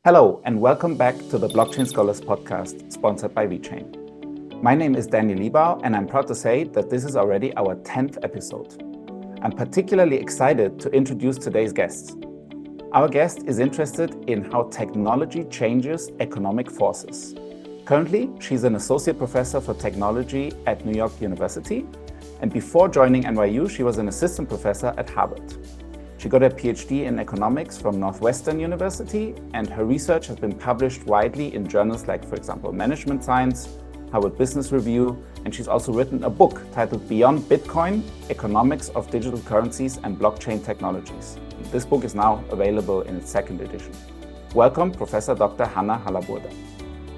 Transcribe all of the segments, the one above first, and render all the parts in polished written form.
Hello, and welcome back to the Blockchain Scholars podcast, sponsored by VeChain. My name is Daniel Liebau, and I'm proud to say that this is already our 10th episode. I'm particularly excited to introduce today's guest. Our guest is interested in how technology changes economic forces. Currently, she's an associate professor for technology at New York University, and before joining NYU, she was an assistant professor at Harvard. She got a PhD in economics from Northwestern University, and her research has been published widely in journals like, for example, Management Science, Harvard Business Review, and she's also written a book titled Beyond Bitcoin: Economics of Digital Currencies and Blockchain Technologies. This book is now available in its second edition. Welcome, Professor Dr. Hanna Halaburda.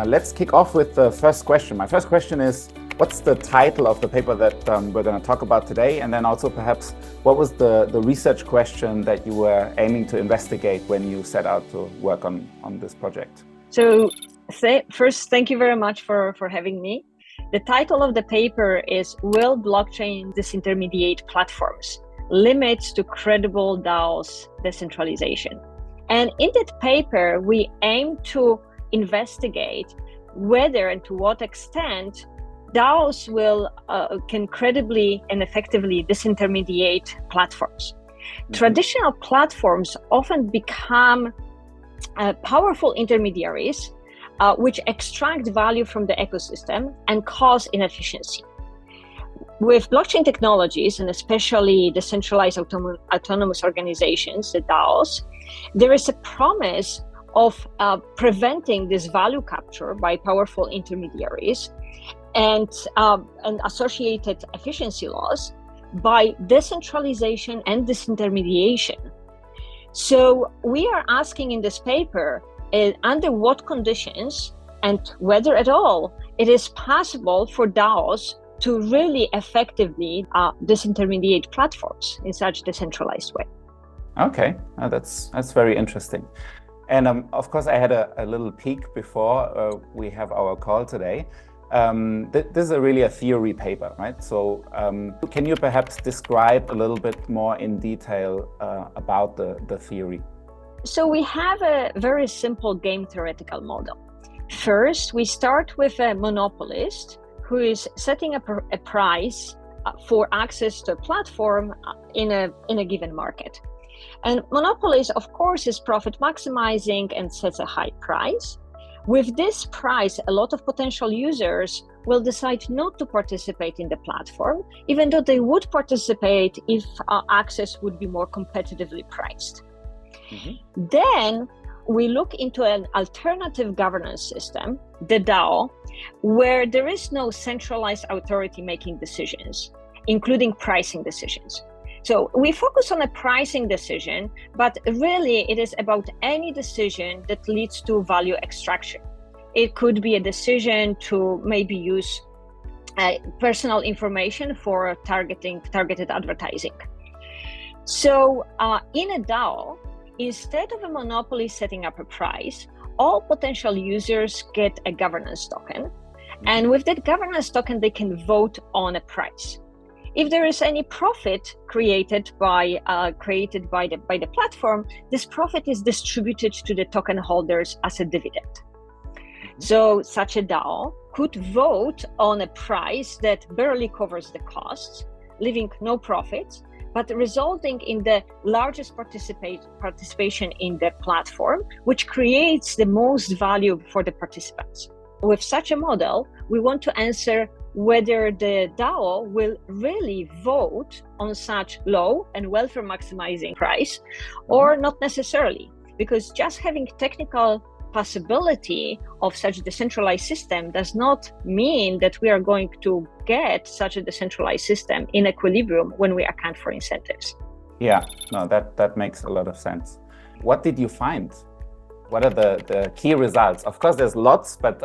Let's kick off with the first question. My first question is, what's the title of the paper that we're going to talk about today? And then also perhaps, what was the research question that you were aiming to investigate when you set out to work on this project? So first, thank you very much for having me. The title of the paper is Will Blockchain Disintermediate Platforms? Limits to Credible DAOs Decentralization. And in that paper, we aim to investigate whether and to what extent DAOs can credibly and effectively disintermediate platforms. Mm-hmm. Traditional platforms often become powerful intermediaries which extract value from the ecosystem and cause inefficiency. With blockchain technologies, and especially decentralized autonomous organizations, the DAOs, there is a promise of preventing this value capture by powerful intermediaries and associated efficiency loss by decentralization and disintermediation. So we are asking in this paper, under what conditions and whether at all it is possible for DAOs to really effectively disintermediate platforms in such decentralized way. Okay, that's very interesting. And of course, I had a little peek before we have our call today. This is really a theory paper, right? So can you perhaps describe a little bit more in detail about the theory? So we have a very simple game theoretical model. First, we start with a monopolist who is setting up a price for access to a platform in a given market. And monopolist, of course, is profit maximizing and sets a high price. With this price, a lot of potential users will decide not to participate in the platform, even though they would participate if access would be more competitively priced. Mm-hmm. Then we look into an alternative governance system, the DAO, where there is no centralized authority making decisions, including pricing decisions. So we focus on a pricing decision, but really it is about any decision that leads to value extraction. It could be a decision to maybe use personal information for targeted advertising. So in a DAO, instead of a monopoly setting up a price, all potential users get a governance token. And with that governance token, they can vote on a price. If there is any profit created by the platform, this profit is distributed to the token holders as a dividend. Mm-hmm. So such a DAO could vote on a price that barely covers the costs, leaving no profits, but resulting in the largest participation in the platform, which creates the most value for the participants. With such a model, we want to answer whether the DAO will really vote on such low and welfare maximizing price or not necessarily, because just having technical possibility of such a decentralized system does not mean that we are going to get such a decentralized system in equilibrium when we account for incentives. Yeah, no, that makes a lot of sense. What did you find? What are the key results? Of course, there's lots, but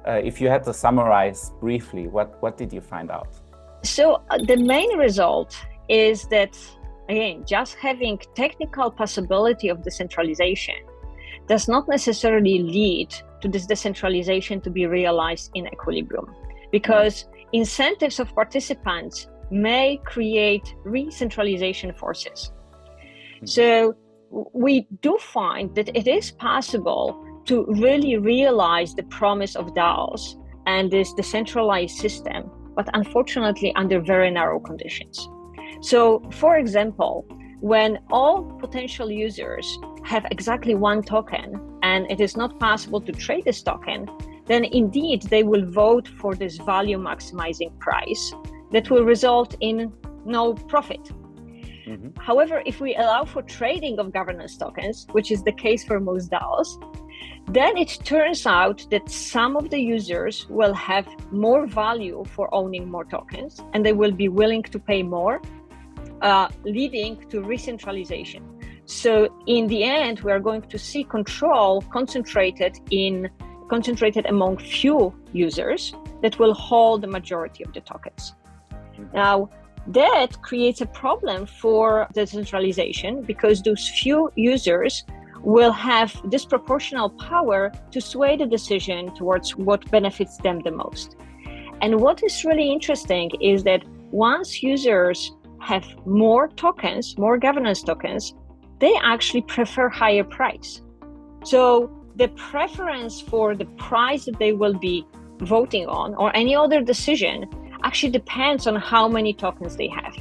if you had to summarize briefly, what did you find out? So the main result is that, again, just having technical possibility of decentralization does not necessarily lead to this decentralization to be realized in equilibrium, because incentives of participants may create re-centralization forces. So we do find that it is possible to really realize the promise of DAOs and this decentralized system, but unfortunately under very narrow conditions. So, for example, when all potential users have exactly one token and it is not possible to trade this token, then indeed they will vote for this value maximizing price that will result in no profit. Mm-hmm. However, if we allow for trading of governance tokens, which is the case for most DAOs, then it turns out that some of the users will have more value for owning more tokens and they will be willing to pay more, leading to re-centralization. So in the end, we are going to see control concentrated among few users that will hold the majority of the tokens. Now, that creates a problem for decentralization because those few users will have disproportional power to sway the decision towards what benefits them the most. And what is really interesting is that once users have more tokens, more governance tokens, they actually prefer higher price. So the preference for the price that they will be voting on or any other decision actually depends on how many tokens they have.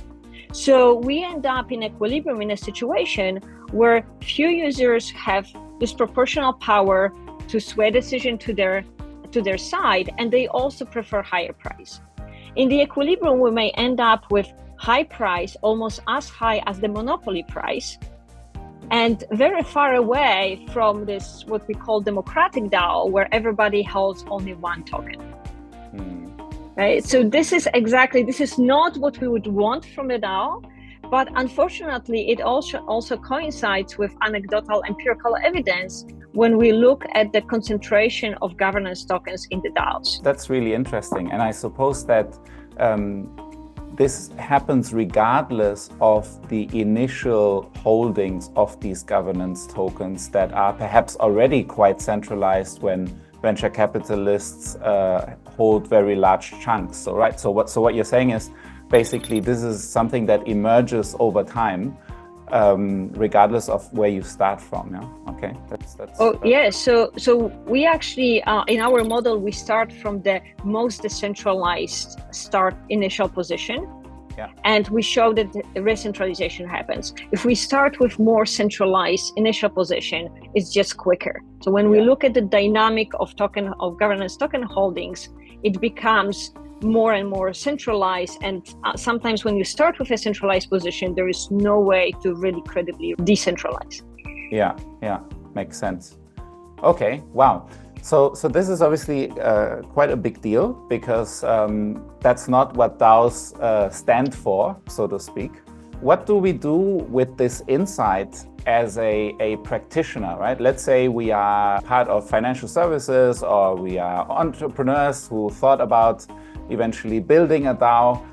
So we end up in equilibrium in a situation where few users have disproportional power to sway decision to their side, and they also prefer higher price. In the equilibrium, we may end up with high price, almost as high as the monopoly price, and very far away from this, what we call democratic DAO, where everybody holds only one token. Right? So this is not what we would want from a DAO, but unfortunately, it also coincides with anecdotal empirical evidence when we look at the concentration of governance tokens in the DAOs. That's really interesting. And I suppose that this happens regardless of the initial holdings of these governance tokens that are perhaps already quite centralized when venture capitalists hold very large chunks. So what you're saying is basically this is something that emerges over time, regardless of where you start from. Yeah. Okay. So we actually in our model we start from the most decentralized initial position. Yeah. And we show that re-centralization happens. If we start with more centralized initial position, it's just quicker. So when we look at the dynamic of governance token holdings, it becomes more and more centralized. And sometimes when you start with a centralized position, there is no way to really credibly decentralize. Yeah, makes sense. Okay, wow. So this is obviously quite a big deal because that's not what DAOs stand for, so to speak. What do we do with this insight as a practitioner, right? Let's say we are part of financial services or we are entrepreneurs who thought about eventually building a DAO.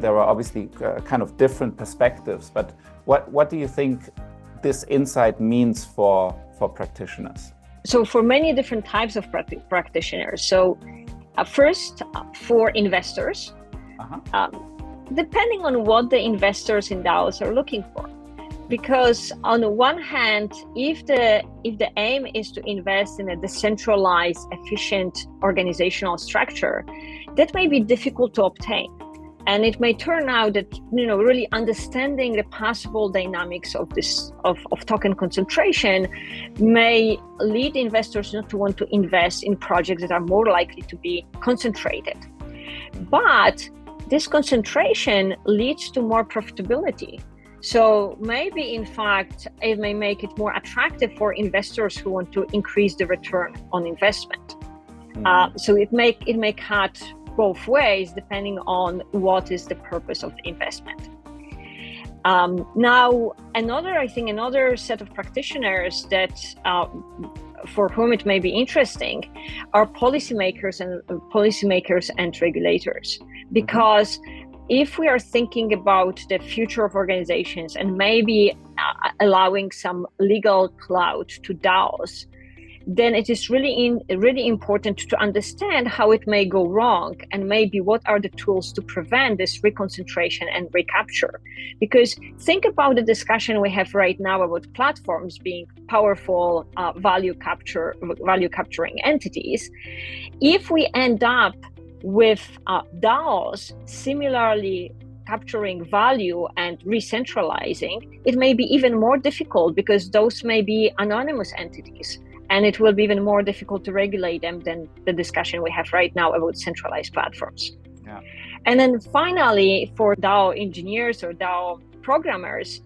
There are obviously kind of different perspectives, but what do you think this insight means for practitioners? So for many different types of practitioners. So first, for investors, depending on what the investors in DAOs are looking for. Because on the one hand, if the aim is to invest in a decentralized, efficient organizational structure, that may be difficult to obtain. And it may turn out that, really understanding the possible dynamics of token concentration may lead investors not to want to invest in projects that are more likely to be concentrated. But this concentration leads to more profitability. So maybe, in fact, it may make it more attractive for investors who want to increase the return on investment. So it may cut both ways depending on what is the purpose of the investment. Now, another set of practitioners that for whom it may be interesting are policymakers and regulators, because if we are thinking about the future of organizations and maybe allowing some legal clout to DAOs, then it is really important to understand how it may go wrong and maybe what are the tools to prevent this reconcentration and recapture. Because think about the discussion we have right now about platforms being powerful value capturing entities. If we end up with DAOs similarly capturing value and re-centralizing, it may be even more difficult because those may be anonymous entities, and it will be even more difficult to regulate them than the discussion we have right now about centralized platforms. Yeah. And then finally, for DAO engineers or DAO programmers,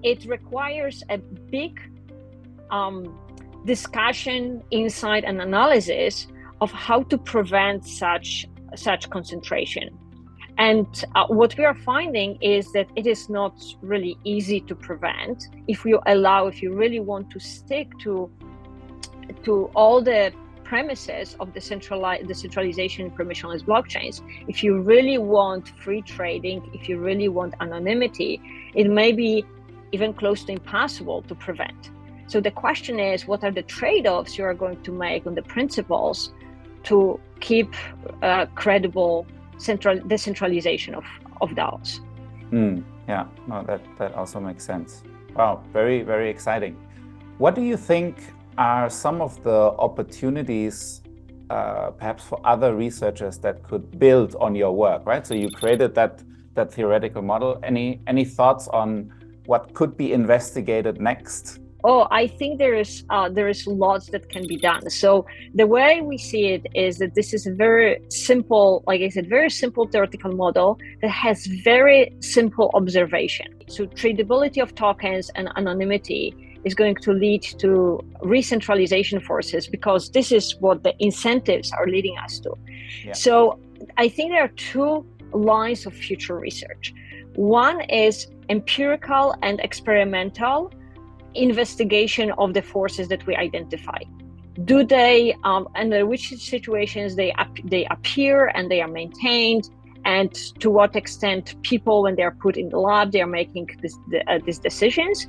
it requires a big discussion, insight, and analysis of how to prevent such concentration. And what we are finding is that it is not really easy to prevent if you really want to stick to all the premises of the decentralization and permissionless blockchains. If you really want free trading, if you really want anonymity, it may be even close to impossible to prevent. So the question is, what are the trade-offs you are going to make on the principles to keep credible decentralization of DAOs? Yeah, no, that also makes sense. Wow, very, very exciting. What do you think are some of the opportunities perhaps for other researchers that could build on your work, right? So you created that theoretical model. Any thoughts on what could be investigated next? Oh, I think there is lots that can be done. So the way we see it is that this is a very simple, like I said, very simple theoretical model that has very simple observation. So tradability of tokens and anonymity is going to lead to re-centralization forces, because this is what the incentives are leading us to. Yeah. So I think there are two lines of future research. One is empirical and experimental investigation of the forces that we identify. Do they, under which situations they appear and they are maintained, and to what extent people, when they are put in the lab, they are making these decisions.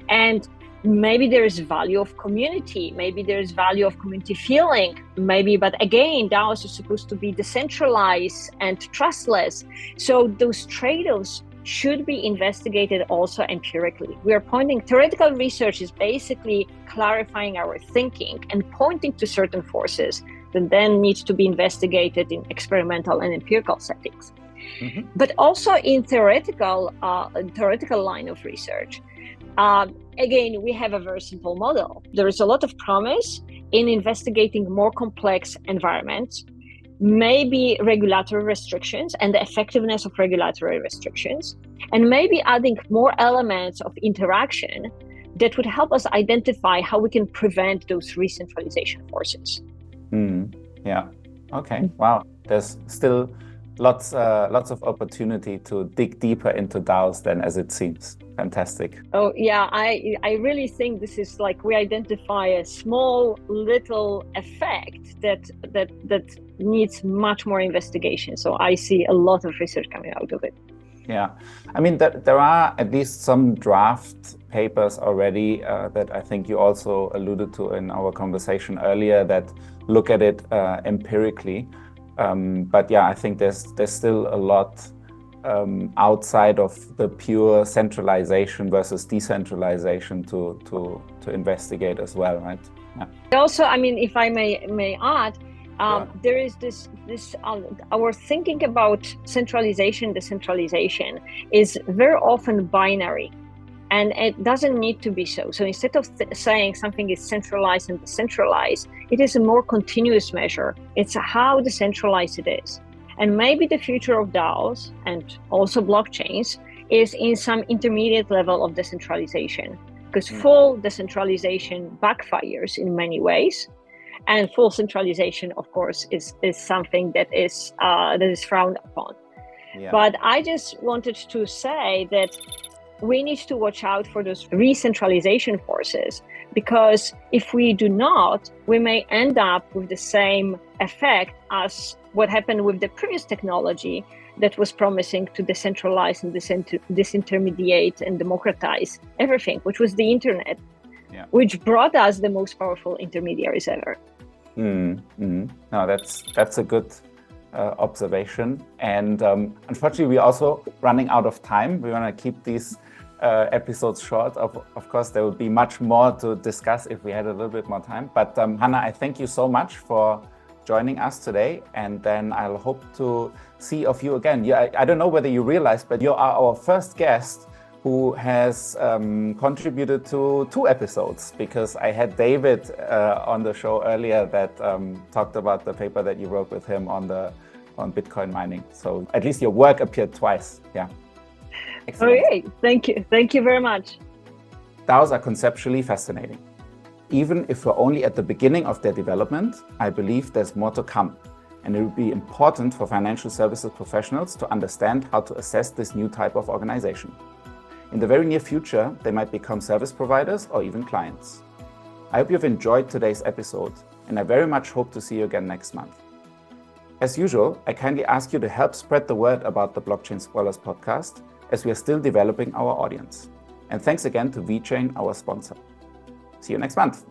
And maybe there is value of community, maybe there is value of community feeling, maybe, but again, DAOs are supposed to be decentralized and trustless. So those trade-offs should be investigated also empirically. We are theoretical research is basically clarifying our thinking and pointing to certain forces that then need to be investigated in experimental and empirical settings. Mm-hmm. But also in theoretical line of research, again, we have a very simple model. There is a lot of promise in investigating more complex environments, maybe regulatory restrictions and the effectiveness of regulatory restrictions, and maybe adding more elements of interaction that would help us identify how we can prevent those re-centralization forces. Yeah. Okay. Wow. There's still lots of opportunity to dig deeper into DAOs than as it seems. Fantastic. Oh yeah, I really think this is like we identify a small little effect that needs much more investigation. So I see a lot of research coming out of it. Yeah, I mean there are at least some draft papers already that I think you also alluded to in our conversation earlier that look at it empirically. But yeah, I think there's still a lot outside of the pure centralization versus decentralization to investigate as well, right? Yeah. Also, I mean, if I may add, there is this our thinking about centralization, decentralization is very often binary, and it doesn't need to be so. So instead of saying something is centralized and decentralized, it is a more continuous measure. It's how decentralized it is. And maybe the future of DAOs and also blockchains is in some intermediate level of decentralization, because full decentralization backfires in many ways. And full centralization, of course, is something that is frowned upon. Yeah. But I just wanted to say that we need to watch out for those re-centralization forces, because if we do not, we may end up with the same effect as what happened with the previous technology that was promising to decentralize and disintermediate and democratize everything, which was the internet. which brought us the most powerful intermediaries ever. No, that's a good observation. And unfortunately, we're also running out of time. We want to keep these episodes short. Of course, there would be much more to discuss if we had a little bit more time. But Hanna, I thank you so much for joining us today. And then I'll hope to see of you again. I don't know whether you realize, but you are our first guest who has contributed to 2 episodes, because I had David on the show earlier that talked about the paper that you wrote with him on Bitcoin mining. So at least your work appeared twice. Yeah. Excellent. Okay, thank you. Thank you very much. DAOs are conceptually fascinating. Even if we're only at the beginning of their development, I believe there's more to come. And it will be important for financial services professionals to understand how to assess this new type of organization. In the very near future, they might become service providers or even clients. I hope you've enjoyed today's episode, and I very much hope to see you again next month. As usual, I kindly ask you to help spread the word about the Blockchain Scholars podcast, as we are still developing our audience. And thanks again to VeChain, our sponsor. See you next month.